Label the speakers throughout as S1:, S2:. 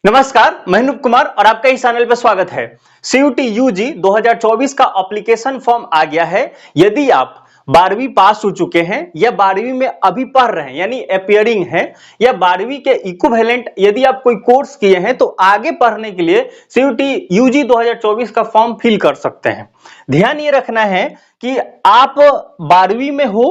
S1: नमस्कार, मैं अनूप कुमार और आपका इस चैनल पर स्वागत है। CUET UG 2024 का एप्लीकेशन फॉर्म आ गया है। यदि आप 12वीं पास हो चुके हैं या 12वीं में अभी पढ़ रहे हैं यानी अपियरिंग है या 12वीं के इक्विवेलेंट यदि आप कोई कोर्स किए हैं तो आगे पढ़ने के लिए CUET UG 2024 का फॉर्म फिल कर सकते हैं। ध्यान ये रखना है कि आप 12वीं में हो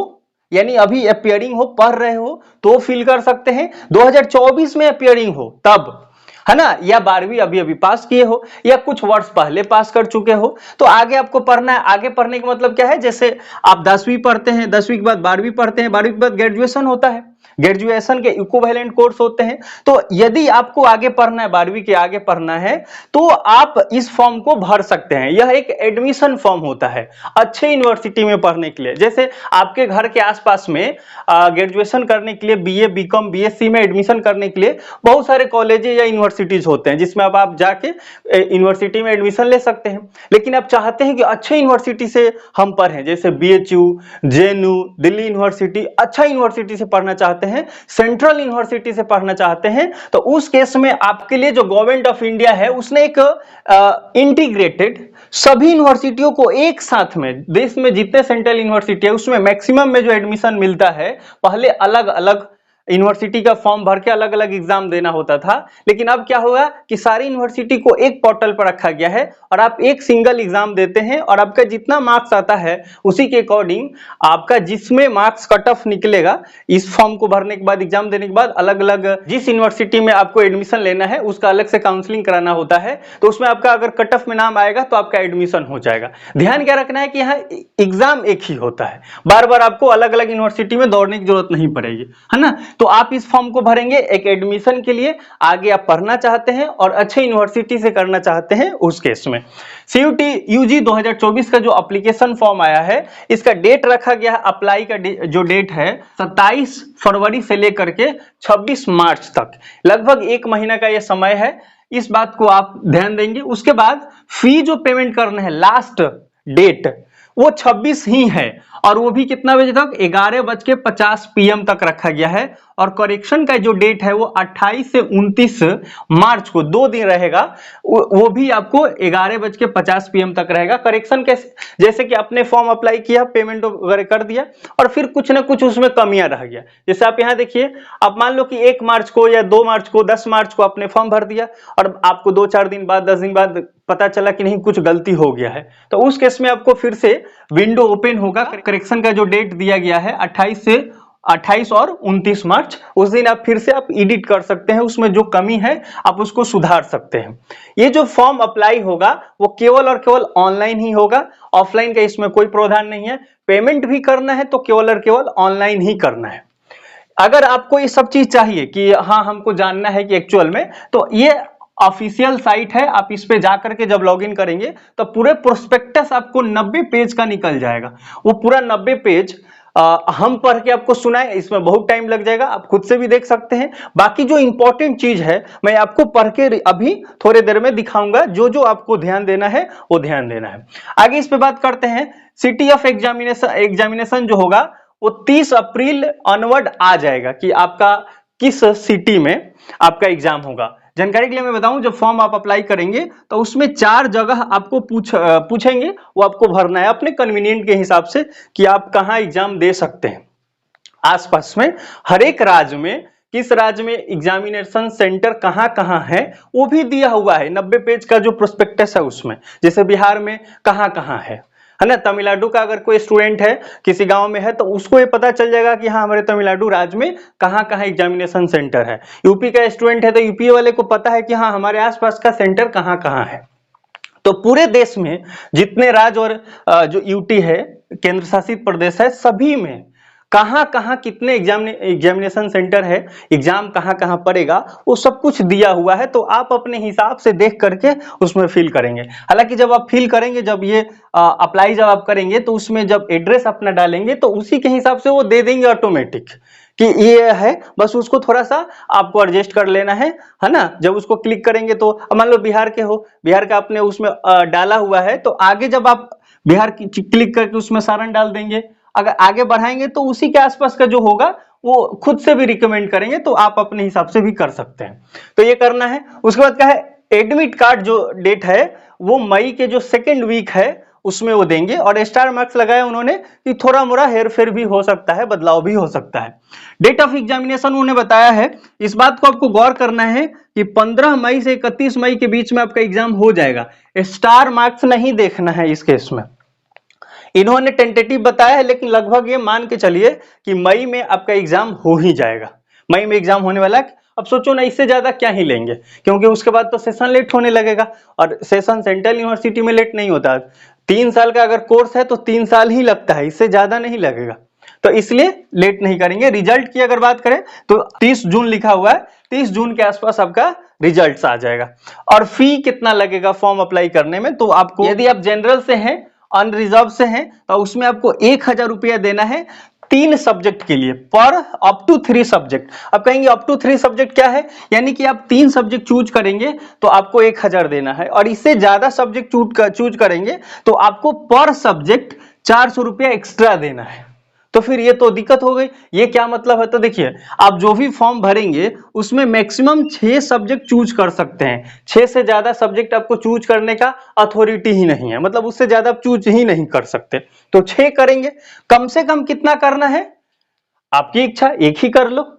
S1: यानी अभी अपियरिंग हो, पढ़ रहे हो तो फिल कर सकते हैं। 2024 में अपियरिंग हो तब, है ना, या 12वीं अभी अभी पास किए हो या कुछ वर्ष पहले पास कर चुके हो तो आगे आपको पढ़ना है। आगे पढ़ने का मतलब क्या है, जैसे आप 10वीं पढ़ते हैं, 10वीं के बाद 12वीं पढ़ते हैं, 12वीं के बाद ग्रेजुएशन होता है, ग्रेजुएशन के इक्विवेलेंट कोर्स होते हैं। तो यदि आपको आगे पढ़ना है, 12वीं के आगे पढ़ना है तो आप इस फॉर्म को भर सकते हैं। यह एक एडमिशन फॉर्म होता है अच्छे यूनिवर्सिटी में पढ़ने के लिए। जैसे आपके घर के आसपास में ग्रेजुएशन करने के लिए BA BCom BSc में एडमिशन करने के लिए बहुत सारे कॉलेज या यूनिवर्सिटीज होते हैं जिसमें अब आप जाके यूनिवर्सिटी में एडमिशन ले सकते हैं। लेकिन आप चाहते हैं कि अच्छे यूनिवर्सिटी से हम पढ़ें, जैसे BHU, JNU, दिल्ली यूनिवर्सिटी, अच्छा यूनिवर्सिटी से पढ़ना चाहते हैं, सेंट्रल यूनिवर्सिटी से पढ़ना चाहते हैं, तो उस केस में आपके लिए जो गवर्नमेंट ऑफ इंडिया है उसने एक इंटीग्रेटेड सभी यूनिवर्सिटियों को एक साथ में, देश में जितने सेंट्रल यूनिवर्सिटी है उसमें मैक्सिमम में जो एडमिशन मिलता है, पहले अलग अलग यूनिवर्सिटी का फॉर्म भर के अलग अलग एग्जाम देना होता था, लेकिन अब क्या होगा कि सारी यूनिवर्सिटी को एक पोर्टल पर रखा गया है और आप एक सिंगल एग्जाम देते हैं और आपका जितना मार्क्स आता है उसी के अकॉर्डिंग आपका जिसमें मार्क्स कट ऑफ निकलेगा, इस फॉर्म को भरने के बाद, एग्जाम देने के बाद, अलग अलग जिस यूनिवर्सिटी में आपको एडमिशन लेना है उसका अलग से काउंसलिंग कराना होता है, तो उसमें आपका अगर कट ऑफ में नाम आएगा तो आपका एडमिशन हो जाएगा। ध्यान क्या रखना है कि यहाँ एग्जाम एक ही होता है, बार बार आपको अलग अलग यूनिवर्सिटी में दौड़ने की जरूरत नहीं पड़ेगी, है ना। तो आप इस फॉर्म को भरेंगे एक एडमिशन के लिए, आगे आप पढ़ना चाहते हैं और अच्छे यूनिवर्सिटी से करना चाहते हैं उस केस में। CUET UG 2024 का जो एप्लीकेशन फॉर्म आया है इसका डेट रखा गया है, अप्लाई का जो डेट है 27 फरवरी से लेकर के 26 मार्च तक, लगभग एक महीना का यह समय है। इस बात को आप ध्यान देंगे। उसके बाद फी जो पेमेंट करना है, लास्ट डेट वो 26 ही है और वो भी कितना बजे तक, 11:50 PM तक रखा गया है। और करेक्शन का जो डेट है वो 28 से 29 मार्च को 2 दिन रहेगा, वो भी आपको 11:50 PM तक रहेगा। करेक्शन कैसे, जैसे कि आपने फॉर्म अप्लाई किया, पेमेंट वगैरह कर दिया और फिर कुछ ना कुछ उसमें कमियां रह गया। जैसे आप यहाँ देखिए, आप मान लो कि 1 मार्च को या 2 मार्च को, 10 मार्च को आपने फॉर्म भर दिया और आपको 2-4 दिन बाद, 10 दिन बाद पता चला कि नहीं कुछ गलती हो गया है, तो उस केस में आपको फिर से विंडो ओपन होगा। करेक्शन का जो डेट दिया गया है 28 और 29 मार्च, उस दिन आप फिर से आप एडिट कर सकते हैं, उसमें जो कमी है आप उसको सुधार सकते हैं। ये जो फॉर्म अप्लाई होगा वो केवल और केवल ऑनलाइन ही होगा, ऑफलाइन का इसमें कोई प्रावधान नहीं है। पेमेंट भी करना है तो केवल और केवल ऑनलाइन ही करना है। अगर आपको ये सब चीज चाहिए कि हाँ हमको जानना है कि एक्चुअल में, तो ये ऑफिशियल साइट है, आप इस पे जाकर के जब लॉगिन करेंगे तो पूरे प्रोस्पेक्टस आपको 90 पेज का निकल जाएगा। वो पूरा 90 पेज हम पढ़ के आपको सुनाए, इसमें बहुत टाइम लग जाएगा, आप खुद से भी देख सकते हैं। बाकी जो इंपॉर्टेंट चीज है मैं आपको पढ़ के अभी थोड़ी देर में दिखाऊंगा, जो जो आपको ध्यान देना है वो ध्यान देना है। आगे इस पे बात करते हैं। सिटी ऑफ एग्जामिनेशन जो होगा वो 30 अप्रैल ऑनवर्ड आ जाएगा कि आपका किस सिटी में आपका एग्जाम होगा। जानकारी के लिए मैं बताऊं, जब फॉर्म आप अप्लाई करेंगे तो उसमें 4 जगह आपको पूछेंगे, वो आपको भरना है अपने कन्वीनियंट के हिसाब से कि आप कहां एग्जाम दे सकते हैं। आसपास में हर एक राज्य में किस राज्य में एग्जामिनेशन सेंटर कहां कहां है वो भी दिया हुआ है। 90 पेज का जो प्रोस्पेक्टस है उसमें, जैसे बिहार में कहां कहां है ना। तमिलनाडु का अगर कोई स्टूडेंट है किसी गांव में है तो उसको ये पता चल जाएगा कि हाँ हमारे तमिलनाडु राज्य में कहां कहां एग्जामिनेशन सेंटर है। यूपी का स्टूडेंट है तो यूपी वाले को पता है कि हाँ हमारे आसपास का सेंटर कहां कहां है। तो पूरे देश में जितने राज्य और जो यूटी है, केंद्र शासित प्रदेश है, सभी में कहां कहां कितने एग्जामिनेशन सेंटर है, एग्जाम कहां कहां पड़ेगा, वो सब कुछ दिया हुआ है। तो आप अपने हिसाब से देख करके उसमें फिल करेंगे। हालांकि जब आप फिल करेंगे, जब ये अप्लाई जब आप करेंगे तो उसमें जब एड्रेस अपना डालेंगे तो उसी के हिसाब से वो दे देंगे ऑटोमेटिक कि ये है, बस उसको थोड़ा सा आपको एडजस्ट कर लेना है ना। जब उसको क्लिक करेंगे तो मान लो बिहार के हो, बिहार का आपने उसमें डाला हुआ है, तो आगे जब आप बिहार की क्लिक करके उसमें सारण डाल देंगे, अगर आगे बढ़ाएंगे तो उसी के आसपास का जो होगा वो खुद से भी रिकमेंड करेंगे, तो आप अपने हिसाब से भी कर सकते हैं। तो ये करना है। उसके बाद क्या है, एडमिट कार्ड जो डेट है वो मई के जो सेकेंड वीक है उसमें वो देंगे, और स्टार मार्क्स लगाया उन्होंने कि थोड़ा मोड़ा हेर फेर भी हो सकता है, बदलाव भी हो सकता है। डेट ऑफ एग्जामिनेशन उन्होंने बताया है, इस बात को आपको गौर करना है कि 15 मई से 31 मई के बीच में आपका एग्जाम हो जाएगा। स्टार मार्क्स नहीं देखना है इस केस में, इन्होंने टेंटेटिव बताया है, लेकिन लगभग ये मान के चलिए कि मई में आपका एग्जाम हो ही जाएगा। मई में एग्जाम होने वाला है। अब सोचो ना, इससे ज्यादा क्या ही लेंगे, क्योंकि उसके बाद तो सेशन लेट होने लगेगा, और सेशन सेंट्रल यूनिवर्सिटी में लेट नहीं होता। 3 साल का अगर कोर्स है तो 3 साल ही लगता है, इससे ज्यादा नहीं लगेगा, तो इसलिए लेट नहीं करेंगे। रिजल्ट की अगर बात करें तो 30 जून लिखा हुआ है, 30 जून के आसपास आपका रिजल्ट आ जाएगा। और फी कितना लगेगा फॉर्म अप्लाई करने में, तो आपको यदि आप जनरल से हैं, अनरिजर्व से हैं, तो उसमें आपको 1000 रुपया देना है 3 सब्जेक्ट के लिए, पर अप टू 3 सब्जेक्ट। अब कहेंगे अप टू 3 सब्जेक्ट क्या है, यानी कि आप 3 सब्जेक्ट चूज करेंगे तो आपको 1000 देना है, और इससे ज्यादा सब्जेक्ट चूज करेंगे तो आपको पर सब्जेक्ट 400 रुपया एक्स्ट्रा देना है। तो फिर ये तो दिक्कत हो गई। ये क्या मतलब है, तो देखिए आप जो भी फॉर्म भरेंगे उसमें मैक्सिमम 6 सब्जेक्ट चूज कर सकते हैं, 6 से ज्यादा सब्जेक्ट आपको चूज करने का अथॉरिटी ही नहीं है, मतलब उससे ज्यादा आप चूज ही नहीं कर सकते। तो 6 करेंगे। कम से कम कितना करना है, आपकी इच्छा, एक ही कर लो,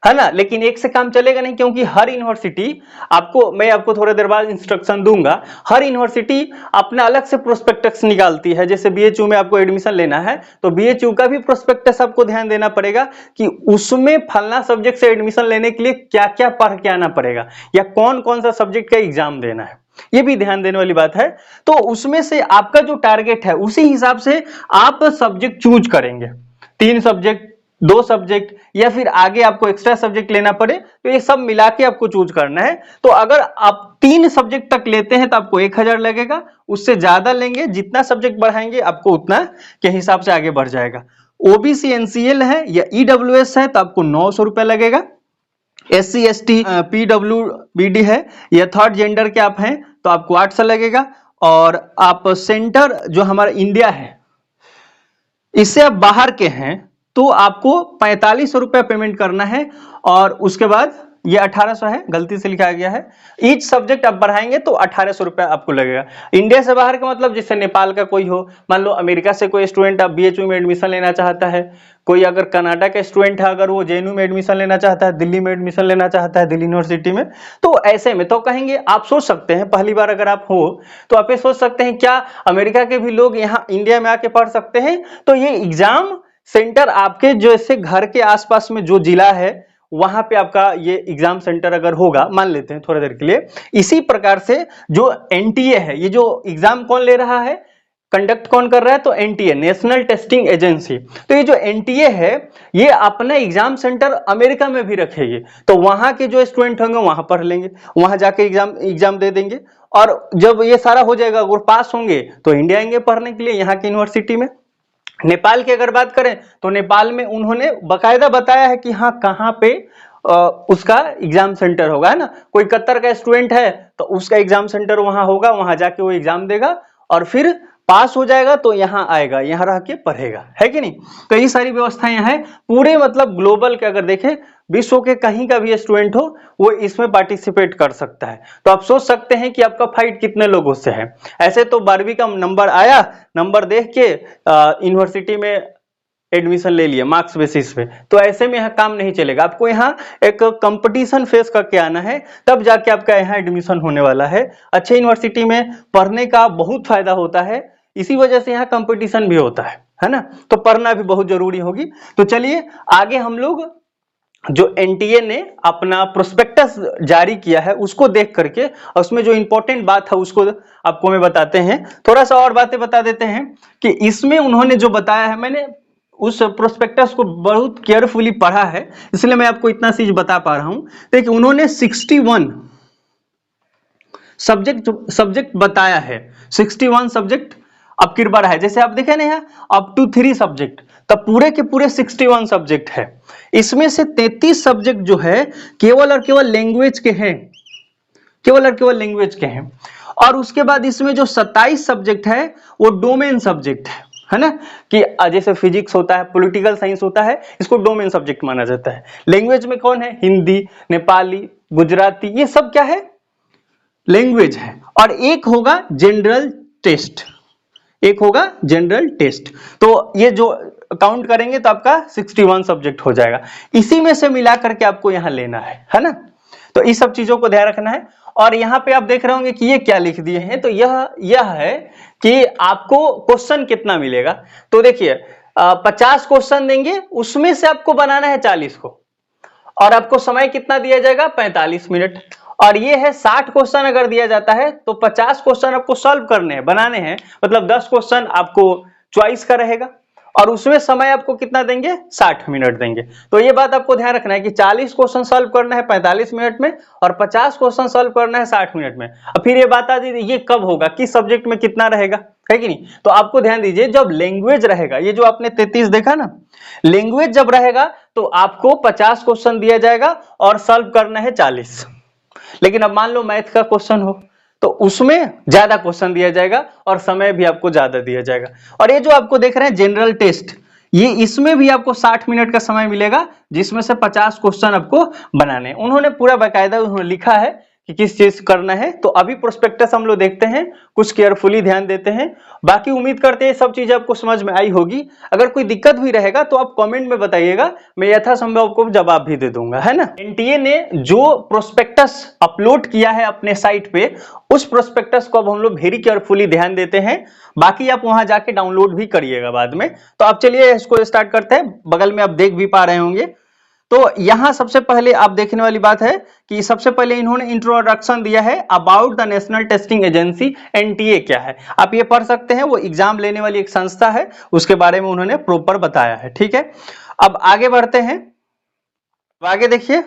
S1: है ना, लेकिन एक से काम चलेगा नहीं, क्योंकि हर यूनिवर्सिटी आपको, मैं आपको थोड़ी देर बाद इंस्ट्रक्शन दूंगा, हर यूनिवर्सिटी अपना अलग से प्रोस्पेक्टस निकालती है। जैसे बीएचयू में आपको एडमिशन लेना है तो बीएचयू का भी प्रोस्पेक्टस आपको ध्यान देना पड़ेगा कि उसमें फलना सब्जेक्ट से एडमिशन लेने के लिए क्या क्या पढ़ के आना पड़ेगा, या कौन कौन सा सब्जेक्ट का एग्जाम देना है, ये भी ध्यान देने वाली बात है। तो उसमें से आपका जो टारगेट है उसी हिसाब से आप सब्जेक्ट चूज करेंगे, 3 सब्जेक्ट, 2 सब्जेक्ट, या फिर आगे आपको एक्स्ट्रा सब्जेक्ट लेना पड़े, तो ये सब मिला के आपको चूज करना है। तो अगर आप 3 सब्जेक्ट तक लेते हैं तो आपको 1000 लगेगा, उससे ज्यादा लेंगे, जितना सब्जेक्ट बढ़ाएंगे आपको उतना के हिसाब से आगे बढ़ जाएगा। ओबीसी एनसीएल है या ईडब्ल्यूएस है तो आपको 900 रुपया लगेगा। SC ST PWBD है या थर्ड जेंडर के आप हैं तो आपको 800 लगेगा। और आप सेंटर जो हमारा इंडिया है, इससे आप बाहर के हैं तो आपको 4500 रुपया पेमेंट करना है, और उसके बाद ये 1800 है, गलती से लिखा गया है। ईच सब्जेक्ट आप बढ़ाएंगे तो 1800 रुपया आपको लगेगा। इंडिया से बाहर का मतलब जैसे नेपाल का कोई हो, मान लो अमेरिका से कोई स्टूडेंट आप बीएचयू में एडमिशन लेना चाहता है, कोई अगर कनाडा का स्टूडेंट है, अगर वो जेएनयू में एडमिशन लेना चाहता है, दिल्ली में एडमिशन लेना चाहता है, दिल्ली यूनिवर्सिटी में, तो ऐसे में तो कहेंगे, आप सोच सकते हैं पहली बार अगर आप हो तो आप ये सोच सकते हैं क्या अमेरिका के भी लोग यहाँ इंडिया में आके पढ़ सकते हैं। तो ये एग्जाम सेंटर आपके जैसे घर के आसपास में जो जिला है वहां पे आपका ये एग्जाम सेंटर अगर होगा, मान लेते हैं थोड़ी देर के लिए, इसी प्रकार से जो एनटीए है, ये जो एग्जाम कौन ले रहा है, कंडक्ट कौन कर रहा है, तो एनटीए, नेशनल टेस्टिंग एजेंसी। तो ये जो एनटीए है ये अपना एग्जाम सेंटर अमेरिका में भी रखेगी, तो वहां के जो स्टूडेंट होंगे वहां पढ़ लेंगे, वहां जाके एग्जाम दे देंगे, और जब ये सारा हो जाएगा, अगर पास होंगे तो इंडिया आएंगे पढ़ने के लिए यहाँ की यूनिवर्सिटी में। नेपाल की अगर बात करें तो नेपाल में उन्होंने बकायदा बताया है कि हाँ कहाँ पे उसका एग्जाम सेंटर होगा, है ना। कोई कतर का स्टूडेंट है तो उसका एग्जाम सेंटर वहां होगा, वहां जाके वो एग्जाम देगा, और फिर पास हो जाएगा तो यहाँ आएगा, यहाँ रह के पढ़ेगा, है कि नहीं। तो ये सारी व्यवस्थाएं हैं पूरे, मतलब ग्लोबल के अगर देखें, विश्व के कहीं का भी स्टूडेंट हो वो इसमें पार्टिसिपेट कर सकता है। तो आप सोच सकते हैं कि आपका फाइट कितने लोगों से है। ऐसे तो 12वीं का नंबर आया, नंबर देख के यूनिवर्सिटी में एडमिशन ले लिया मार्क्स बेसिस पे, तो ऐसे में यहाँ काम नहीं चलेगा। आपको यहाँ एक कंपटीशन फेस करके आना है, तब जाके आपका यहाँ एडमिशन होने वाला है। अच्छे यूनिवर्सिटी में पढ़ने का बहुत फायदा होता है, इसी वजह से यहाँ कंपटीशन भी होता है ना, तो पढ़ना भी बहुत जरूरी होगी। तो चलिए आगे हम लोग जो एनटीए ने अपना प्रोस्पेक्टस जारी किया है उसको देख करके, और उसमें जो इंपॉर्टेंट बात है उसको आपको मैं बताते हैं। थोड़ा सा और बातें बता देते हैं कि इसमें उन्होंने जो बताया है, मैंने उस प्रोस्पेक्टस को बहुत केयरफुली पढ़ा है, इसलिए मैं आपको इतना चीज बता पा रहा हूं। देखिए उन्होंने 61 सब्जेक्ट बताया है, 61 सब्जेक्ट अब की बार है। जैसे आप देखें ना यहाँ अप टू 3 सब्जेक्ट, तब पूरे के पूरे 61 सब्जेक्ट है। इसमें से 33 सब्जेक्ट जो है केवल और केवल लैंग्वेज के हैं, केवल और केवल लैंग्वेज के हैं। और उसके बाद इसमें जो 27 सब्जेक्ट है वो डोमेन सब्जेक्ट है। है ना, कि जैसे फिजिक्स होता है, पॉलिटिकल साइंस होता है, इसको डोमेन सब्जेक्ट माना जाता है। लैंग्वेज में कौन है, हिंदी, नेपाली, गुजराती, ये सब क्या है, लैंग्वेज है। और एक होगा जनरल टेस्ट, एक होगा जनरल टेस्ट। तो ये जो काउंट करेंगे तो आपका 61 सब्जेक्ट हो जाएगा। इसी में से मिला करके आपको यहां लेना है ना। तो इस सब चीजों को ध्यान रखना है। और यहाँ पे आप देख रहे होंगे कि ये क्या लिख दिए हैं, तो यह है कि आपको क्वेश्चन कितना मिलेगा। तो देखिए 50 क्वेश्चन देंगे, उसमें से आपको बनाना है 40 को, और आपको समय कितना दिया जाएगा, 45 मिनट। और ये है 60 क्वेश्चन अगर दिया जाता है तो 50 क्वेश्चन आपको सॉल्व करने हैं, बनाने हैं, मतलब 10 क्वेश्चन आपको चॉइस का रहेगा, और उसमें समय आपको कितना देंगे, 60 मिनट देंगे। तो ये बात आपको ध्यान रखना है कि 40 क्वेश्चन सॉल्व करना है 45 मिनट में, और 50 क्वेश्चन सॉल्व करना है 60 मिनट में। अब फिर ये बात आती है, ये कब होगा, किस सब्जेक्ट में कितना रहेगा, है कि नहीं। तो आपको ध्यान दीजिए, जब लैंग्वेज रहेगा, ये जो आपने 33 देखा ना, लैंग्वेज जब रहेगा तो आपको 50 क्वेश्चन दिया जाएगा और सॉल्व करना है 40। लेकिन अब मान लो मैथ का क्वेश्चन हो तो उसमें ज्यादा क्वेश्चन दिया जाएगा और समय भी आपको ज्यादा दिया जाएगा। और ये जो आपको देख रहे हैं जनरल टेस्ट, ये इसमें भी आपको 60 मिनट का समय मिलेगा, जिसमें से 50 क्वेश्चन आपको बनाने। उन्होंने पूरा बाकायदा उन्होंने लिखा है कि किस चीज करना है। तो अभी प्रोस्पेक्टस हम लोग देखते हैं, कुछ केयरफुली ध्यान देते हैं। बाकी उम्मीद करते हैं सब चीजें आपको समझ में आई होगी। अगर कोई दिक्कत भी रहेगा तो आप कमेंट में बताइएगा, मैं यथासंभव आपको जवाब भी दे दूंगा, है ना। एनटीए ने जो प्रोस्पेक्टस अपलोड किया है अपने साइट पे, उस प्रोस्पेक्टस को अब हम लोग वेरी केयरफुली ध्यान देते हैं। बाकी आप वहां जाके डाउनलोड भी करिएगा बाद में। तो आप चलिए इसको स्टार्ट करते हैं। बगल में आप देख भी पा रहे होंगे। तो यहां सबसे पहले आप देखने वाली बात है कि सबसे पहले इन्होंने इंट्रोडक्शन दिया है about the national testing agency. NTA क्या है आप ये पढ़ सकते हैं, वो एग्जाम लेने वाली एक संस्था है, उसके बारे में उन्होंने प्रॉपर बताया है। ठीक है, अब आगे बढ़ते हैं। आगे देखिए,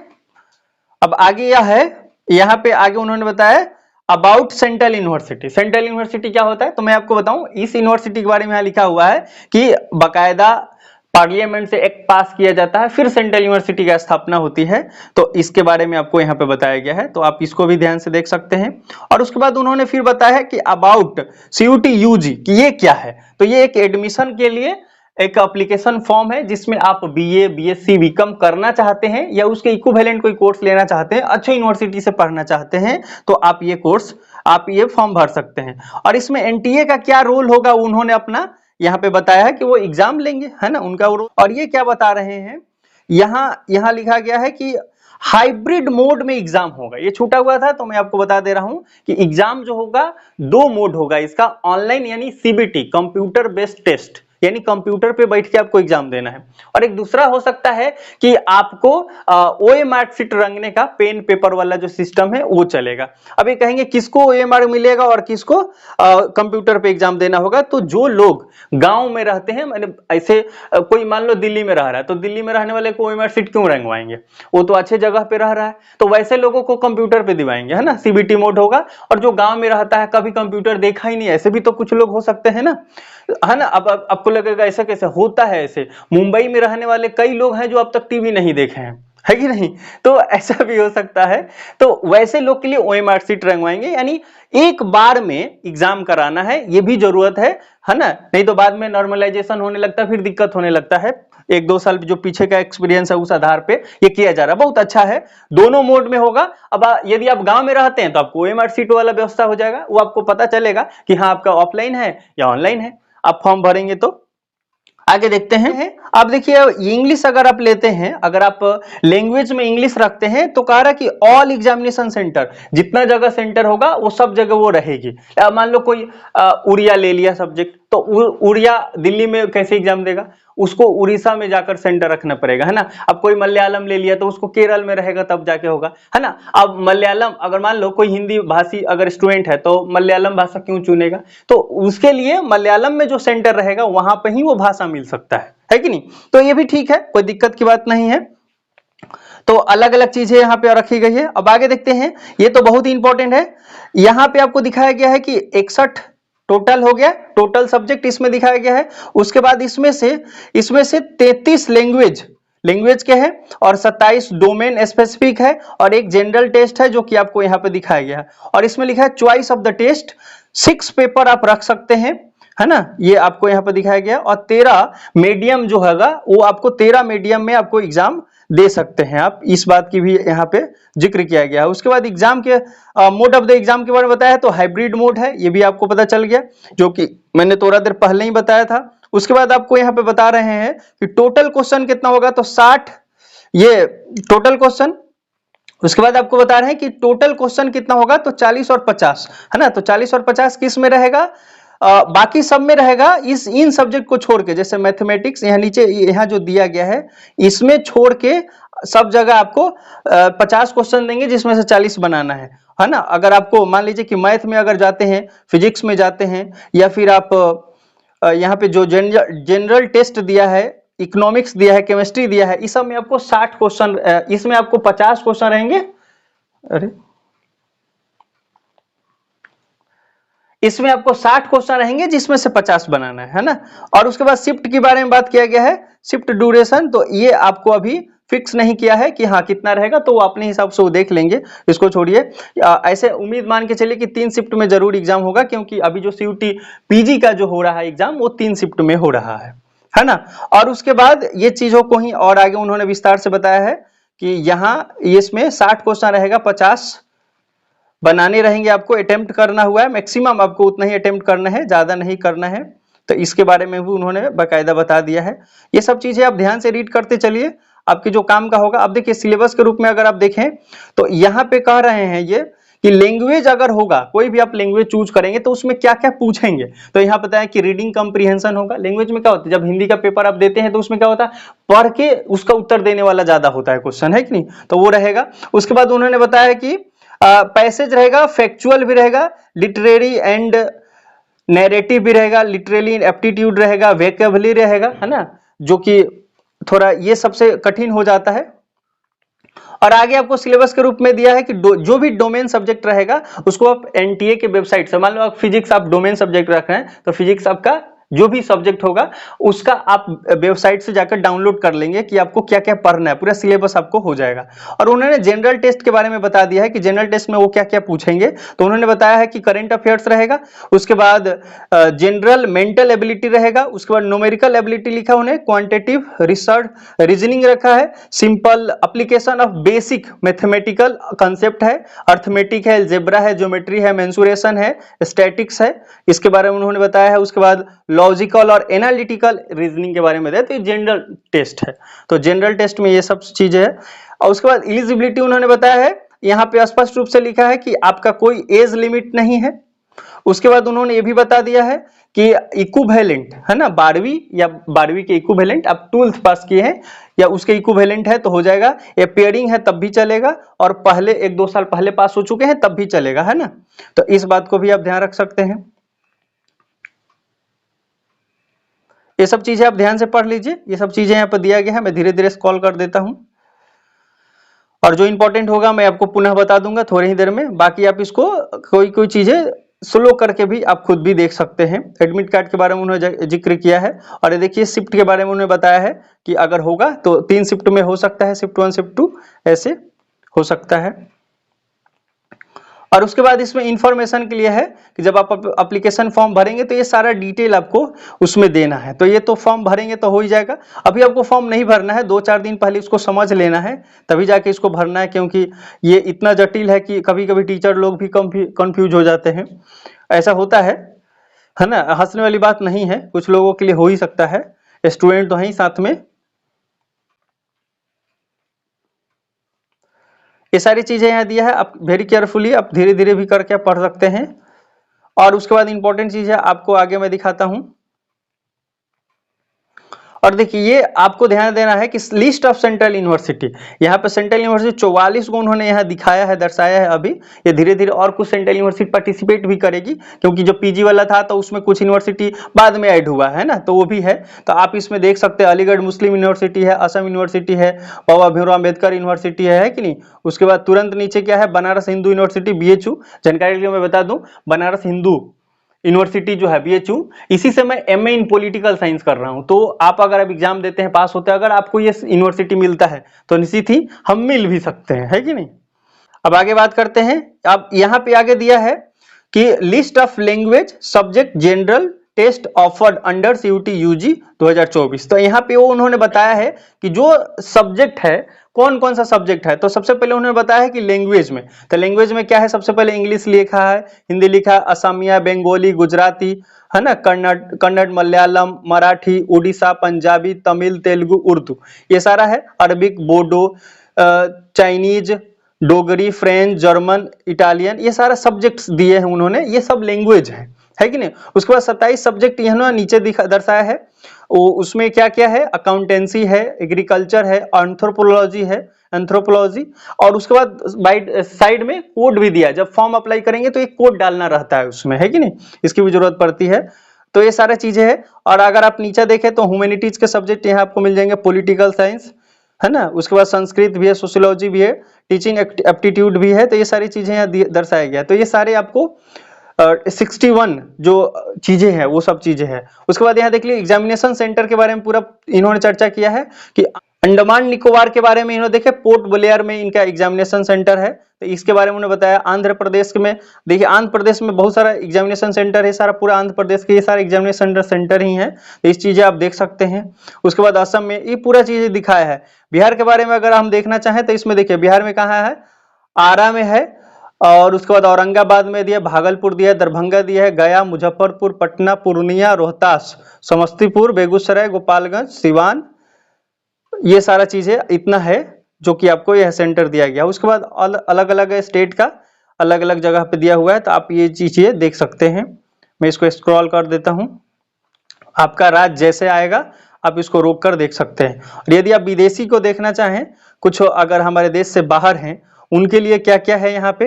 S1: अब आगे यह है, यहां पे आगे उन्होंने बताया about central university. Central university क्या होता है तो मैं आपको बताऊं, इस यूनिवर्सिटी के बारे में यहां लिखा हुआ है कि बकायदा पार्लियामेंट से एक्ट पास किया जाता है, फिर सेंट्रल यूनिवर्सिटी की स्थापना होती है। तो इसके बारे में आपको यहाँ पे बताया गया है, तो आप इसको भी ध्यान से देख सकते हैं। और उसके बाद उन्होंने फिर बताया है कि अबाउट CUET UG कि ये क्या है। तो ये एक एडमिशन के लिए एक एप्लीकेशन फॉर्म है, जिसमें आप BA BSc BCom करना चाहते हैं या उसके इक्विवेलेंट कोई कोर्स लेना चाहते हैं, अच्छे यूनिवर्सिटी से पढ़ना चाहते हैं, तो आप ये कोर्स, आप ये फॉर्म भर सकते हैं। और इसमें एनटीए का क्या रोल होगा उन्होंने अपना यहाँ पे बताया है कि वो एग्जाम लेंगे, है ना, उनका वो। और ये क्या बता रहे हैं, यहाँ लिखा गया है कि हाइब्रिड मोड में एग्जाम होगा। ये छूटा हुआ था तो मैं आपको बता दे रहा हूं कि एग्जाम जो होगा 2 मोड होगा इसका, ऑनलाइन यानी CBT कंप्यूटर बेस्ड टेस्ट, यानी कंप्यूटर पे बैठ के आपको एग्जाम देना है। और एक दूसरा हो सकता है कि आपको OMR शीट रंगने का पेन पेपर वाला जो सिस्टम है वो चलेगा। अब ये कहेंगे किसको OMR मिलेगा और किसको कंप्यूटर पे एग्जाम देना होगा। तो जो लोग गांव में रहते हैं, मैंने ऐसे कोई मान लो दिल्ली में रह रहा है, तो दिल्ली में रहने वाले को OMR शीट क्यों रंगवाएंगे, वो तो अच्छे जगह पे रह रहा है, तो वैसे लोगों को कंप्यूटर पे दिवाएंगे, है ना, CBT मोड होगा। और जो गांव में रहता है, कभी कंप्यूटर देखा ही नहीं, ऐसे भी तो कुछ लोग हो सकते हैं ना, है ना। अब आपको लगेगा ऐसा कैसे होता है, ऐसे मुंबई में रहने वाले कई लोग हैं जो अब तक टीवी नहीं देखे हैं, है कि नहीं, तो ऐसा भी हो सकता है। तो वैसे लोग के लिए OMR शीट रंगवाएंगे, यानी एक बार में एग्जाम कराना है, ये भी जरूरत है ना, नहीं तो बाद में नॉर्मलाइजेशन होने लगता है, फिर दिक्कत होने लगता है। 1-2 साल जो पीछे का एक्सपीरियंस है उस आधार पे ये किया जा रहा है, बहुत अच्छा है। दोनों मोड में होगा। अब यदि आप गांव में रहते हैं तो आपको OMR शीट वाला व्यवस्था हो जाएगा, वो आपको पता चलेगा कि हाँ आपका ऑफलाइन है या ऑनलाइन है, आप फॉर्म भरेंगे। तो आगे देखते हैं। आप देखिए इंग्लिश अगर आप लेते हैं, अगर आप लैंग्वेज में इंग्लिश रखते हैं तो कह रहा कि ऑल एग्जामिनेशन सेंटर, जितना जगह सेंटर होगा वो सब जगह वो रहेगी। मान लो कोई उड़िया ले लिया सब्जेक्ट, तो उड़िया दिल्ली में कैसे एग्जाम देगा, उसको उड़ीसा में जाकर सेंटर रखना पड़ेगा, है ना। अब कोई मलयालम ले लिया तो उसको केरल में रहेगा तब जाके होगा, है ना। अब मलयालम, अगर मान लो कोई हिंदी भाषी अगर स्टूडेंट है तो मलयालम भाषा क्यों चुनेगा, तो उसके लिए मलयालम में जो सेंटर रहेगा वहां पर ही वो भाषा मिल सकता है कि नहीं। तो ये भी ठीक है, कोई दिक्कत की बात नहीं है। तो अलग अलग चीजें यहाँ पे रखी गई है। अब आगे देखते हैं, ये तो बहुत ही इंपॉर्टेंट है। यहाँ पे आपको दिखाया गया है कि 61 टोटल हो गया, टोटल सब्जेक्ट इसमें दिखाया गया है। उसके बाद इसमें से 33 लैंग्वेज के हैं और 27 डोमेन स्पेसिफिक है और एक जनरल टेस्ट है जो कि आपको यहाँ पे दिखाया गया है। और इसमें लिखा है choice of the test, 6 paper आप रख सकते हैं। है ना, ये आपको यहाँ पर दिखाया गया। और 13 मीडियम जो हैगा वो आपको 13 मीडियम में आपको एग्जाम दे सकते हैं आप, इस बात की भी यहाँ पे जिक्र किया गया है। उसके बाद एग्जाम के मोड ऑफ द एग्जाम के बारे में बताया, तो हाइब्रिड मोड है, ये भी आपको पता चल गया, जो कि मैंने थोड़ा देर पहले ही बताया था। उसके बाद आपको यहाँ पे बता रहे हैं कि टोटल क्वेश्चन कितना होगा, तो 60 ये टोटल क्वेश्चन। उसके बाद आपको बता रहे हैं कि टोटल क्वेश्चन कितना होगा, तो 40 और 50, है ना। तो 40 और 50 किस में रहेगा, बाकी सब में रहेगा, इस इन सब्जेक्ट को छोड़ के, जैसे मैथमेटिक्स यहाँ नीचे यहाँ जो दिया गया है इसमें छोड़ के सब जगह आपको 50 क्वेश्चन देंगे, जिसमें से 40 बनाना है ना। अगर आपको मान लीजिए कि मैथ में अगर जाते हैं, फिजिक्स में जाते हैं, या फिर आप यहाँ पे जो जनरल टेस्ट दिया है, इकोनॉमिक्स दिया है, केमिस्ट्री दिया है, इस सब में आपको 60 क्वेश्चन, इसमें आपको 50 क्वेश्चन रहेंगे, अरे इसमें आपको 60 क्वेश्चन रहेंगे, जिसमें से 50 बनाना है ना। और उसके बाद शिफ्ट के बारे में बात किया गया है, शिफ्ट ड्यूरेशन, तो ये आपको अभी फिक्स नहीं किया है कि हाँ कितना रहेगा, तो वो अपने हिसाब से वो देख लेंगे, इसको छोड़िए। ऐसे उम्मीद मान के चलिए कि 3 शिफ्ट में जरूर एग्जाम होगा, क्योंकि अभी जो सीयूटी पीजी का जो हो रहा है एग्जाम, वो 3 शिफ्ट में हो रहा है ना। और उसके बाद ये चीजों को ही और आगे उन्होंने विस्तार से बताया है कि यहाँ इसमें 60 क्वेश्चन रहेगा, 50 बनाने रहेंगे, आपको अटेम्प्ट करना हुआ है, मैक्सिमम आपको उतना ही अटेम्प्ट करना है, ज्यादा नहीं करना है। तो इसके बारे में भी उन्होंने बाकायदा बता दिया है। ये सब चीजें आप ध्यान से रीड करते चलिए, आपके जो काम का होगा। अब देखिए सिलेबस के रूप में अगर आप देखें, तो यहाँ पे कह रहे हैं ये कि लैंग्वेज अगर होगा, कोई भी आप लैंग्वेज चूज करेंगे तो उसमें क्या क्या पूछेंगे, तो यहाँ पता है कि रीडिंग कॉम्प्रिहेंशन होगा। लैंग्वेज में क्या होता है, जब हिंदी का पेपर आप देते हैं तो उसमें क्या होता है, पढ़ के उसका उत्तर देने वाला ज्यादा होता है क्वेश्चन, है कि नहीं, तो वो रहेगा। उसके बाद उन्होंने बताया कि पैसेज रहेगा, फैक्चुअल भी रहेगा, लिटरेरी एंड नैरेटिव भी रहेगा, लिटरेरी एप्टीट्यूड रहेगा, वेकेबुलरी रहेगा, है ना, जो कि थोड़ा ये सबसे कठिन हो जाता है। और आगे आपको सिलेबस के रूप में दिया है कि जो भी डोमेन सब्जेक्ट रहेगा उसको आप एनटीए के वेबसाइट से, मान लो आप फिजिक्स आप डोमेन सब्जेक्ट रख रहे हैं, तो फिजिक्स आपका जो भी सब्जेक्ट होगा उसका आप वेबसाइट से जाकर डाउनलोड कर लेंगे कि आपको क्या क्या पढ़ना है, पूरा सिलेबस आपको हो जाएगा। और उन्होंने जनरल टेस्ट के बारे में बता दिया है कि जनरल टेस्ट में वो क्या क्या पूछेंगे, तो उन्होंने बताया है कि करंट अफेयर्स रहेगा, उसके बाद जनरल मेंटल एबिलिटी रहेगा, उसके बाद न्यूमेरिकल एबिलिटी लिखा उन्हें, क्वांटिटेटिव रिसर्च रीजनिंग रखा है, simple application of basic mathematical concept है, अर्थमेटिक है, अलजेब्रा है, ज्योमेट्री है, मेंसुरेशन है, स्टैटिक्स है, इसके बारे में उन्होंने बताया है। उसके बाद लॉजिकल और एनालिटिकल रीजनिंग के बारे में बताया, तो ये जनरल टेस्ट है, तो जनरल टेस्ट में ये सब चीजें है। और उसके बाद एलिजिबिलिटी उन्होंने बताया है, यहाँ पे स्पष्ट रूप से लिखा है कि आपका कोई एज लिमिट नहीं है। उसके बाद उन्होंने ये भी बता दिया है कि इक्विवेलेंट है ना, 12वीं या 12वीं के इक्विवेलेंट, आप 12th पास किए हैं या उसके इक्विवेलेंट है तो हो जाएगा, या पेयरिंग है तब भी चलेगा, और पहले 1-2 साल पहले पास हो चुके हैं तब भी चलेगा, है ना। तो इस बात को भी आप ध्यान रख सकते हैं। ये सब चीजें आप ध्यान से पढ़ लीजिए, ये सब चीजें यहाँ पर दिया गया है, मैं धीरे धीरे स्क्रॉल कर देता हूं, और जो इंपॉर्टेंट होगा मैं आपको पुनः बता दूंगा थोड़ी ही देर में। बाकी आप इसको कोई चीजें स्लो करके भी आप खुद भी देख सकते हैं। एडमिट कार्ड के बारे में उन्होंने जिक्र किया है, और ये देखिए शिफ्ट के बारे में उन्होंने बताया है कि अगर होगा तो 3 शिफ्ट में हो सकता है, शिफ्ट 1 शिफ्ट 2 ऐसे हो सकता है। और उसके बाद इसमें इंफॉर्मेशन के लिए है कि जब आप एप्लीकेशन फॉर्म भरेंगे तो ये सारा डिटेल आपको उसमें देना है, तो ये तो फॉर्म भरेंगे तो हो ही जाएगा। अभी आपको फॉर्म नहीं भरना है, 2-4 दिन पहले इसको समझ लेना है, तभी जाके इसको भरना है, क्योंकि ये इतना जटिल है कि कभी कभी टीचर लोग भी कंफ्यूज हो जाते हैं, ऐसा होता है ना। हंसने वाली बात नहीं है, कुछ लोगों के लिए हो ही सकता है, स्टूडेंट तो हैं ही साथ में। ये सारी चीजें यहाँ दिया है, आप वेरी केयरफुली आप धीरे धीरे भी करके पढ़ सकते हैं। और उसके बाद इंपॉर्टेंट चीज है, आपको आगे मैं दिखाता हूं। और देखिए ये आपको ध्यान देना है कि लिस्ट ऑफ सेंट्रल यूनिवर्सिटी, यहाँ पे सेंट्रल यूनिवर्सिटी 44 को उन्होंने यहाँ दिखाया है, दर्शाया है। अभी ये धीरे धीरे और कुछ सेंट्रल यूनिवर्सिटी पार्टिसिपेट भी करेगी, क्योंकि जो पीजी वाला था तो उसमें कुछ यूनिवर्सिटी बाद में ऐड हुआ है ना, तो वो भी है। तो आप इसमें देख सकते हैं, अलीगढ़ मुस्लिम यूनिवर्सिटी है, असम यूनिवर्सिटी है, बाबा भीमराव अम्बेडकर यूनिवर्सिटी है कि नहीं। उसके बाद तुरंत नीचे क्या है, बनारस हिंदू यूनिवर्सिटी BHU। जानकारी के लिए मैं बता दूं, बनारस हिंदू यूनिवर्सिटी जो है BHU, इसी से मैं MA इन पॉलिटिकल साइंस कर रहा हूं। तो आप अगर आप एग्जाम देते हैं, पास होते हैं, अगर आपको ये यूनिवर्सिटी मिलता है तो निश्चित ही हम मिल भी सकते हैं, है कि नहीं। अब आगे बात करते हैं। अब यहाँ पे आगे दिया है कि list of language subject general test offered under CUT UG 2024। तो यहाँ पे वो उन्होंने बताया है कि जो सब्जेक्ट है, कौन कौन सा सब्जेक्ट है। तो सबसे पहले उन्होंने बताया है कि लैंग्वेज में, तो लैंग्वेज में क्या है, सबसे पहले इंग्लिश लिखा है, हिंदी लिखा है, असमिया, बंगाली, गुजराती, है ना, कन्नड़, मलयालम, मराठी, उड़ीसा, पंजाबी, तमिल, तेलुगु, उर्दू, ये सारा है। Arabic, Bodo, Chinese, Dogri, French, German, Italian, ये सारा सब्जेक्ट्स दिए हैं उन्होंने, ये सब लैंग्वेज है कि नहीं। उसके बाद 27 सब्जेक्ट यहाँ नीचे दर्शाया है, उसमें क्या क्या है, अकाउंटेंसी है, एग्रीकल्चर है, एंथ्रोपोलॉजी, और उसके बाद साइड में कोड भी दिया है। जब फॉर्म अप्लाई करेंगे तो एक कोड डालना रहता है उसमें, है कि नहीं, इसकी भी जरूरत पड़ती है। तो ये सारा चीजें है। और अगर आप नीचे देखें तो ह्यूमैनिटीज के सब्जेक्ट यहाँ आपको मिल जाएंगे, पॉलिटिकल साइंस, है ना, उसके बाद संस्कृत भी है, सोशियोलॉजी भी है, टीचिंग एप्टीट्यूड भी है। तो ये सारी चीजें यहाँ दर्शाया गया। तो ये सारे आपको 61 जो चीजें हैं वो सब चीजें हैं। उसके बाद यहाँ देख लीजिए एग्जामिनेशन सेंटर के बारे में पूरा इन्होंने चर्चा किया है कि अंडमान निकोबार के बारे में इन्होंने देखे, पोर्ट ब्लेयर में इनका एग्जामिनेशन सेंटर है, तो इसके बारे में उन्होंने बताया। आंध्र प्रदेश में देखिए, आंध्र प्रदेश में बहुत सारा एग्जामिनेशन सेंटर है, सारा पूरा आंध्र प्रदेश के ये सारे एग्जामिनेशन सेंटर ही है, तो इस चीजें आप देख सकते हैं। उसके बाद असम में ये पूरा चीजें दिखाया है। बिहार के बारे में अगर हम देखना चाहें तो इसमें देखिए बिहार में कहाँ है, आरा में है, और उसके बाद औरंगाबाद में दिया, भागलपुर दिया, दरभंगा दिया है, गया, मुजफ्फरपुर, पटना, पूर्णिया, रोहतास, समस्तीपुर, बेगूसराय, गोपालगंज, सिवान, ये सारा चीजें इतना है जो कि आपको यह सेंटर दिया गया। उसके बाद अलग अलग स्टेट का अलग अलग जगह पे दिया हुआ है, तो आप ये चीजें देख सकते हैं। मैं इसको स्क्रॉल कर देता हूं, आपका राज्य जैसे आएगा आप इसको रोक कर देख सकते हैं। और यदि आप विदेशी को देखना चाहें, कुछ अगर हमारे देश से बाहर हैं उनके लिए क्या क्या है यहाँ पे,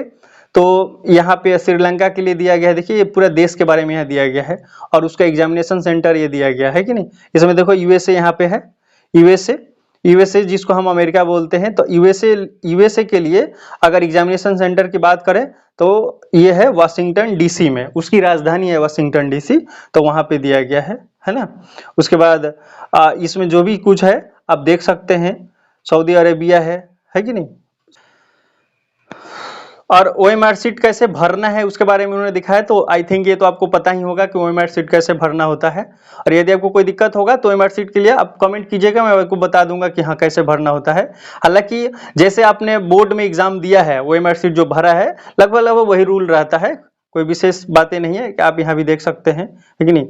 S1: तो यहाँ पे श्रीलंका के लिए दिया गया है। देखिए ये पूरा देश के बारे में यहाँ दिया गया है, और उसका एग्जामिनेशन सेंटर ये दिया गया है कि नहीं। इसमें देखो यूएसए यहाँ पे है, यूएसए जिसको हम अमेरिका बोलते हैं। तो यूएसए के लिए अगर एग्जामिनेशन सेंटर की बात करें तो ये है वाशिंगटन डीसी में, उसकी राजधानी है वाशिंगटन डीसी, तो वहां पे दिया गया है ना। उसके बाद इसमें जो भी कुछ है आप देख सकते हैं, सऊदी अरेबिया है कि नहीं। और OMR शीट कैसे भरना है उसके बारे में उन्होंने दिखाया। तो आई थिंक ये तो आपको पता ही होगा कि OMR शीट कैसे भरना होता है। और यदि आपको कोई दिक्कत होगा तो OMR शीट के लिए आप कमेंट कीजिएगा, मैं आपको बता दूंगा कि हाँ कैसे भरना होता है। हालांकि जैसे आपने बोर्ड में एग्जाम दिया है, OMR शीट जो भरा है लगभग वही रूल रहता है, कोई विशेष बातें नहीं है कि आप यहाँ भी देख सकते हैं, है कि नहीं।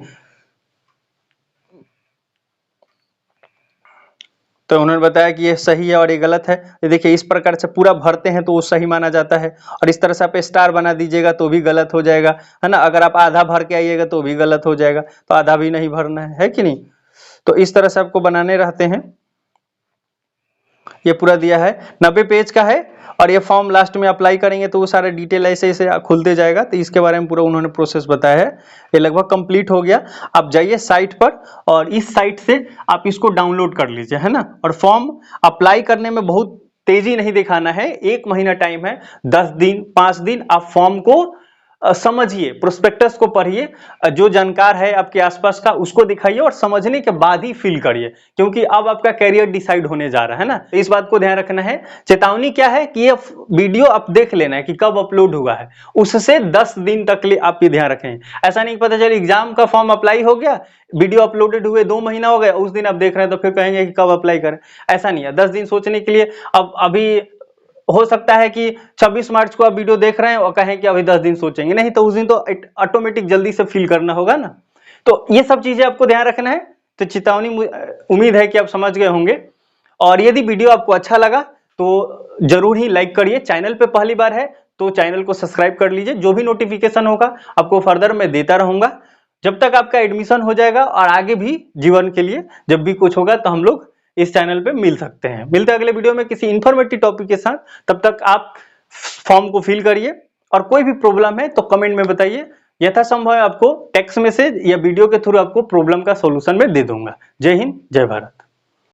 S1: तो उन्होंने बताया कि ये सही है और ये गलत है। ये देखिए इस प्रकार से पूरा भरते हैं तो वो सही माना जाता है, और इस तरह से आप स्टार बना दीजिएगा तो भी गलत हो जाएगा, है ना। अगर आप आधा भर के आइएगा तो भी गलत हो जाएगा, तो आधा भी नहीं भरना है कि नहीं। तो इस तरह से आपको बनाने रहते हैं। ये पूरा दिया है, 90 पेज का है, और ये फॉर्म लास्ट में अप्लाई करेंगे तो वो सारे डिटेल ऐसे ऐसे खुलते जाएगा। तो इसके बारे में पूरा उन्होंने प्रोसेस बताया है। ये लगभग कंप्लीट हो गया। आप जाइए साइट पर, और इस साइट से आप इसको डाउनलोड कर लीजिए, है ना। और फॉर्म अप्लाई करने में बहुत तेजी नहीं दिखाना है, 1 महीना टाइम है, 10 दिन 5 दिन आप फॉर्म को समझिए, प्रोस्पेक्टस को पढ़िए, जो जानकार है आपके आसपास का उसको दिखाइए, और समझने के बाद ही फिल करिए, क्योंकि अब आपका कैरियर डिसाइड होने जा रहा है ना। इस बात को ध्यान रखना है। चेतावनी क्या है कि ये वीडियो आप देख लेना है कि कब अपलोड हुआ है, उससे 10 दिन तक लिए आप ये ध्यान रखें। ऐसा नहीं पता चले एग्जाम का फॉर्म अप्लाई हो गया, वीडियो अपलोडेड हुए 2 महीना हो गया, उस दिन आप देख रहे हैं तो फिर कहेंगे कि कब अप्लाई करें। ऐसा नहीं है, 10 दिन सोचने के लिए। अब अभी हो सकता है कि 26 मार्च को आप वीडियो देख रहे हैं और कहें कि अभी 10 दिन सोचेंगे, नहीं, तो उस दिन तो ऑटोमेटिक जल्दी से फिल करना होगा ना। तो ये सब चीजें आपको ध्यान रखना है। तो चेतावनी, उम्मीद है कि आप समझ गए होंगे। और यदि वीडियो आपको अच्छा लगा तो जरूर ही लाइक करिए। चैनल पे पहली बार है तो चैनल को सब्सक्राइब कर लीजिए, जो भी नोटिफिकेशन होगा आपको फर्दर मैं देता रहूंगा, जब तक आपका एडमिशन हो जाएगा। और आगे भी जीवन के लिए जब भी कुछ होगा तो हम लोग इस चैनल पे मिल सकते हैं। मिलते हैं अगले वीडियो में किसी इंफॉर्मेटिव टॉपिक के साथ। तब तक आप फॉर्म को फिल करिए, और कोई भी प्रॉब्लम है तो कमेंट में बताइए। यथासंभव आपको टेक्स्ट मैसेज या वीडियो के थ्रू आपको प्रॉब्लम का सॉल्यूशन में दे दूंगा। जय हिंद, जय भारत।